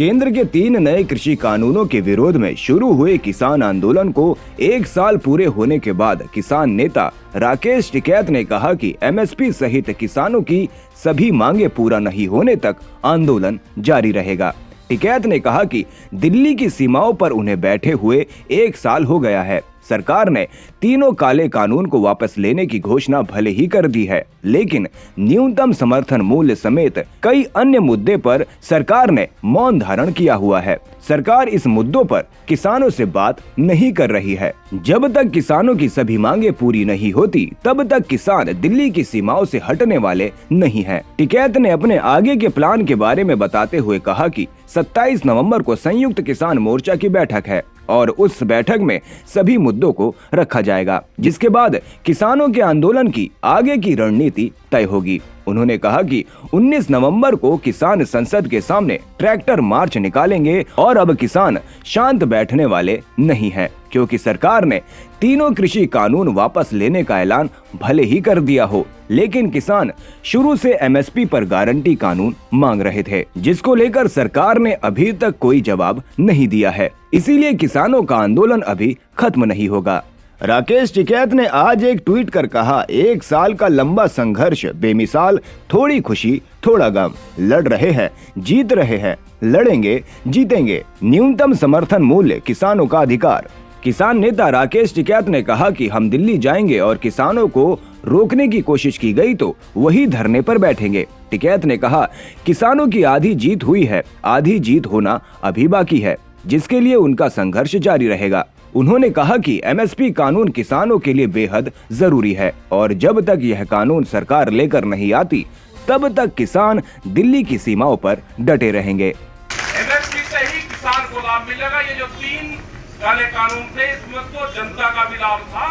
केंद्र के 3 नए कृषि कानूनों के विरोध में शुरू हुए किसान आंदोलन को 1 साल पूरे होने के बाद किसान नेता राकेश टिकैत ने कहा कि एमएसपी सहित किसानों की सभी मांगे पूरा नहीं होने तक आंदोलन जारी रहेगा। टिकैत ने कहा कि दिल्ली की सीमाओं पर उन्हें बैठे हुए 1 साल हो गया है। सरकार ने तीनों काले कानून को वापस लेने की घोषणा भले ही कर दी है, लेकिन न्यूनतम समर्थन मूल्य समेत कई अन्य मुद्दे पर सरकार ने मौन धारण किया हुआ है। सरकार इस मुद्दों पर किसानों से बात नहीं कर रही है। जब तक किसानों की सभी मांगे पूरी नहीं होती, तब तक किसान दिल्ली की सीमाओं से हटने वाले नहीं हैं। टिकैत ने अपने आगे के प्लान के बारे में बताते हुए कहा कि 27 नवंबर को संयुक्त किसान मोर्चा की बैठक है और उस बैठक में सभी मुद्दों को रखा जाएगा, जिसके बाद किसानों के आंदोलन की आगे की रणनीति तय होगी। उन्होंने कहा कि 19 नवंबर को किसान संसद के सामने ट्रैक्टर मार्च निकालेंगे और अब किसान शांत बैठने वाले नहीं हैं, क्योंकि सरकार ने तीनों कृषि कानून वापस लेने का ऐलान भले ही कर दिया हो, लेकिन किसान शुरू से एमएसपी पर गारंटी कानून मांग रहे थे, जिसको लेकर सरकार ने अभी तक कोई जवाब नहीं दिया है। इसीलिए किसानों का आंदोलन अभी खत्म नहीं होगा। राकेश टिकैत ने आज एक ट्वीट कर कहा, 1 साल का लंबा संघर्ष बेमिसाल, थोड़ी खुशी थोड़ा गम, लड़ रहे हैं, जीत रहे हैं, लड़ेंगे जीतेंगे, न्यूनतम समर्थन मूल्य किसानों का अधिकार। किसान नेता राकेश टिकैत ने कहा कि हम दिल्ली जाएंगे और किसानों को रोकने की कोशिश की गई तो वही धरने पर बैठेंगे। टिकैत ने कहा, किसानों की आधी जीत हुई है, आधी जीत होना अभी बाकी है, जिसके लिए उनका संघर्ष जारी रहेगा। उन्होंने कहा कि एमएसपी कानून किसानों के लिए बेहद जरूरी है और जब तक यह कानून सरकार लेकर नहीं आती, तब तक किसान दिल्ली की सीमाओं पर डटे रहेंगे। एमएसपी से ही किसान को लाभ मिलेगा। ये जो 3 काले कानून थे, इसमें तो जनता का भी लाभ था।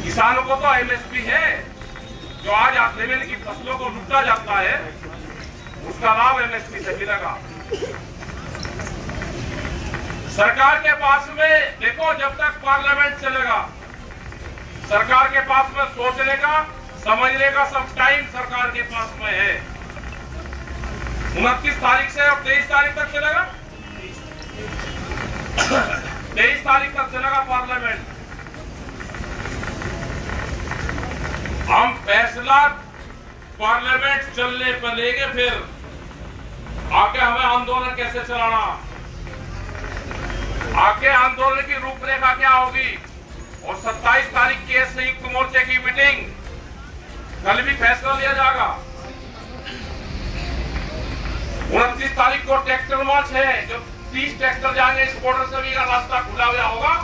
किसानों को तो एमएसपी है, जो आज लेवल की फसलों को लूटा जाता है, उसका लाभ एमएसपी से मिलेगा। सरकार के पास में देखो, जब तक पार्लियामेंट चलेगा, सरकार के पास में सोचने का, समझने का सब टाइम सरकार के पास में है। 29 तारीख से और 23 तारीख तक चलेगा, 23 तारीख तक चलेगा पार्लियामेंट। हम फैसला पार्लियामेंट चलने पर लेंगे, फिर आगे हमें आंदोलन कैसे चलाना, आगे आंदोलन की रूपरेखा क्या होगी। और 27 तारीख की संयुक्त मोर्चे की मीटिंग, कल भी फैसला लिया जाएगा। 29 तारीख को ट्रैक्टर मार्च है, जब 30 ट्रैक्टर जाएंगे, इस बॉर्डर से भी रास्ता खुला हुआ होगा,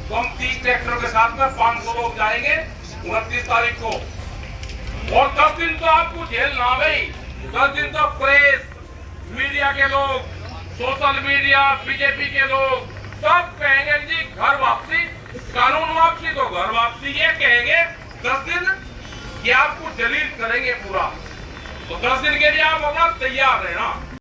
तो हम 30 ट्रैक्टरों के साथ में 500 लोग जाएंगे 29 तारीख को। और 10 दिन तो आपको झेलना भाई, 10 दिन तो प्रेस, मीडिया के लोग, सोशल मीडिया, बीजेपी के लोग सब कहेंगे जी घर वापसी, कानून वापसी तो घर वापसी, ये कहेंगे 10 दिन कि आपको जलील करेंगे पूरा। तो 10 दिन के लिए आप अपना तैयार रहना।